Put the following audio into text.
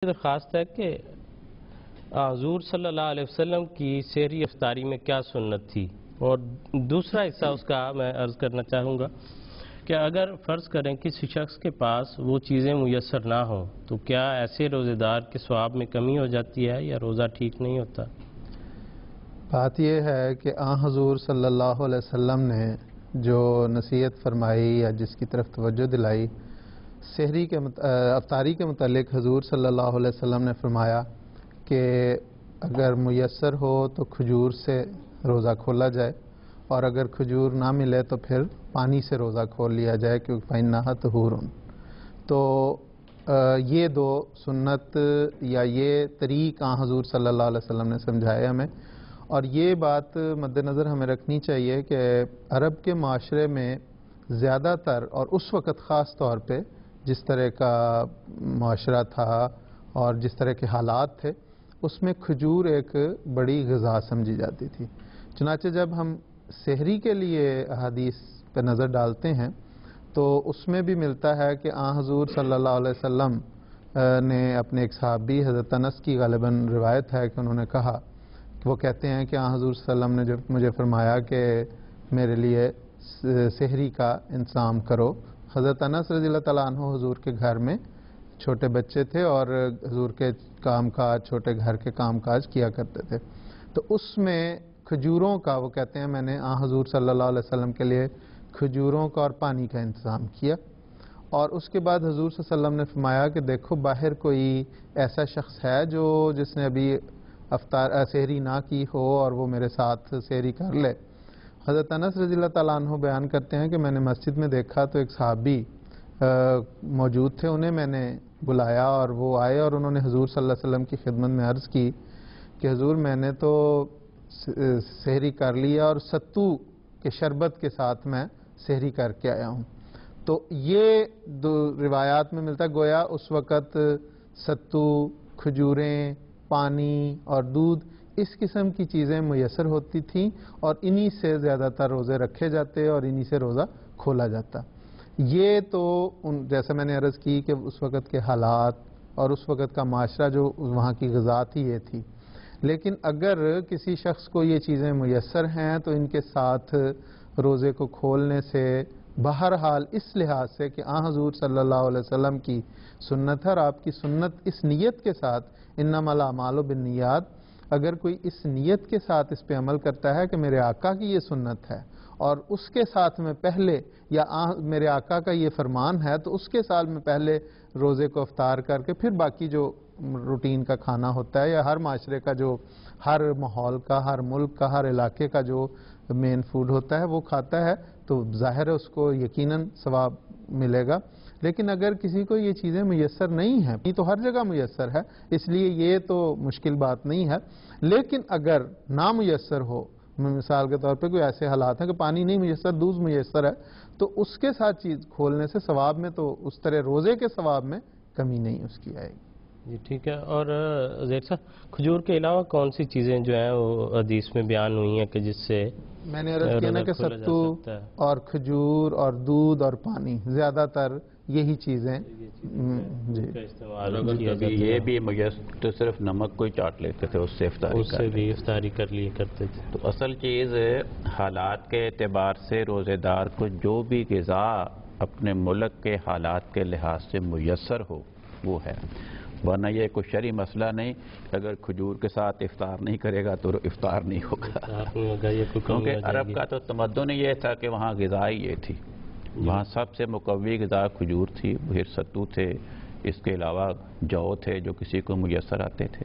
درخواست ہے کہ حضور صلی اللہ علیہ وسلم کی سحری افطاری میں کیا سنت تھی، اور دوسرا حصہ اس کا میں عرض کرنا چاہوں گا کہ اگر فرض کریں کسی شخص کے پاس وہ چیزیں میسر نہ ہوں تو کیا ایسے روزے دار کے ثواب میں کمی ہو جاتی ہے یا روزہ ٹھیک نہیں ہوتا؟ بات یہ ہے کہ حضور صلی اللہ علیہ وسلم نے جو نصیحت فرمائی یا جس کی طرف توجہ دلائی سحری کے افطاری کے متعلق، حضور صلی اللہ علیہ وسلم نے فرمایا کہ اگر میسر ہو تو کھجور سے روزہ کھولا جائے، اور اگر کھجور نہ ملے تو پھر پانی سے روزہ کھول لیا جائے، کیونکہ فإنھا طہور۔ تو یہ دو سنت یا یہ طریق حضور صلی اللہ علیہ وسلم نے سمجھائے ہمیں، اور یہ بات مد نظر ہمیں رکھنی چاہیے کہ عرب کے معاشرے میں زیادہ تر، اور اس وقت خاص طور پہ جس طرح کا معاشرہ تھا اور جس طرح کے حالات تھے، اس میں کھجور ایک بڑی غذا سمجھی جاتی تھی۔ چنانچہ جب ہم سحری کے لیے احادیث پہ نظر ڈالتے ہیں تو اس میں بھی ملتا ہے کہ حضور صلی اللہ علیہ وسلم نے اپنے ایک صحابی حضرت انس کی غالباً روایت ہے کہ انہوں نے کہا، وہ کہتے ہیں کہ حضور صلی اللہ علیہ وسلم نے جب مجھے فرمایا کہ میرے لیے سحری کا انتظام کرو۔ حضرت انس رضی اللہ تعالیٰ عنہ حضور کے گھر میں چھوٹے بچے تھے اور حضور کے کام کاج، چھوٹے گھر کے کام کاج کیا کرتے تھے، تو اس میں کھجوروں کا، وہ کہتے ہیں میں نے حضور صلی اللہ علیہ وسلم کے لیے کھجوروں کا اور پانی کا انتظام کیا، اور اس کے بعد حضور صلی اللہ علیہ وسلم نے فرمایا کہ دیکھو باہر کوئی ایسا شخص ہے جس نے ابھی سحری نہ کی ہو اور وہ میرے ساتھ سحری کر لے۔ حضرت انس رضی اللہ تعالیٰ عنہ بیان کرتے ہیں کہ میں نے مسجد میں دیکھا تو ایک صحابی موجود تھے، انہیں میں نے بلایا اور وہ آئے اور انہوں نے حضور صلی اللہ علیہ وسلم کی خدمت میں عرض کی کہ حضور میں نے تو سحری کر لیا اور ستو کے شربت کے ساتھ میں سحری کر کے آیا ہوں۔ تو یہ دو روایات میں ملتا ہے، گویا اس وقت ستو، کھجوریں، پانی اور دودھ، اس قسم کی چیزیں میسر ہوتی تھیں، اور انہی سے زیادہ تر روزے رکھے جاتے اور انہی سے روزہ کھولا جاتا۔ یہ تو جیسے میں نے عرض کی کہ اس وقت کے حالات اور اس وقت کا معاشرہ جو وہاں کی غذا تھی یہ تھی، لیکن اگر کسی شخص کو یہ چیزیں میسر ہیں تو ان کے ساتھ روزے کو کھولنے سے بہرحال اس لحاظ سے کہ حضور صلی اللہ علیہ وسلم کی سنت ہے، اور آپ کی سنت اس نیت کے ساتھ، انما الاعمال بالنیات، اگر کوئی اس نیت کے ساتھ اس پہ عمل کرتا ہے کہ میرے آقا کی یہ سنت ہے اور اس کے ساتھ میں پہلے، یا میرے آقا کا یہ فرمان ہے تو اس کے ساتھ میں پہلے روزے کو افطار کر کے پھر باقی جو روٹین کا کھانا ہوتا ہے، یا ہر معاشرے کا جو، ہر ماحول کا، ہر ملک کا، ہر علاقے کا جو مین فوڈ ہوتا ہے وہ کھاتا ہے، تو ظاہر ہے اس کو یقیناً ثواب ملے گا۔ لیکن اگر کسی کو یہ چیزیں میسر نہیں ہیں، یہ تو ہر جگہ میسر ہے، اس لیے یہ تو مشکل بات نہیں ہے، لیکن اگر نامیسر ہو، مثال کے طور پہ کوئی ایسے حالات ہیں کہ پانی نہیں میسر، دودھ میسر ہے، تو اس کے ساتھ چیز کھولنے سے ثواب میں تو اس طرح روزے کے ثواب میں کمی نہیں اس کی آئے گی۔ جی ٹھیک ہے۔ اور زید صاحب، کھجور کے علاوہ کون سی چیزیں جو ہیں وہ حدیث میں بیان ہوئی ہیں کہ جس سے میں نے عرض کیا نا کہ ستو اور کھجور اور دودھ اور پانی، زیادہ تر یہی چیزیں جی استعمال یہ بھی تو صرف نمک کو ہی چاٹ لیتے تھے، اس سے افطاری کر لیے کرتے تھے۔ تو اصل چیز حالات کے اعتبار سے روزے دار کو جو بھی غذا اپنے ملک کے حالات کے لحاظ سے میسر ہو وہ ہے، ورنہ یہ کوئی شرعی مسئلہ نہیں، اگر کھجور کے ساتھ افطار نہیں کرے گا تو افطار نہیں ہوگا، کیونکہ عرب کا تو تمدن یہ تھا کہ وہاں غذا ہی یہ تھی، وہاں سب سے مقوی غذا کھجور تھی، پھر ستو تھے، اس کے علاوہ جو تھے جو کسی کو میسر آتے تھے۔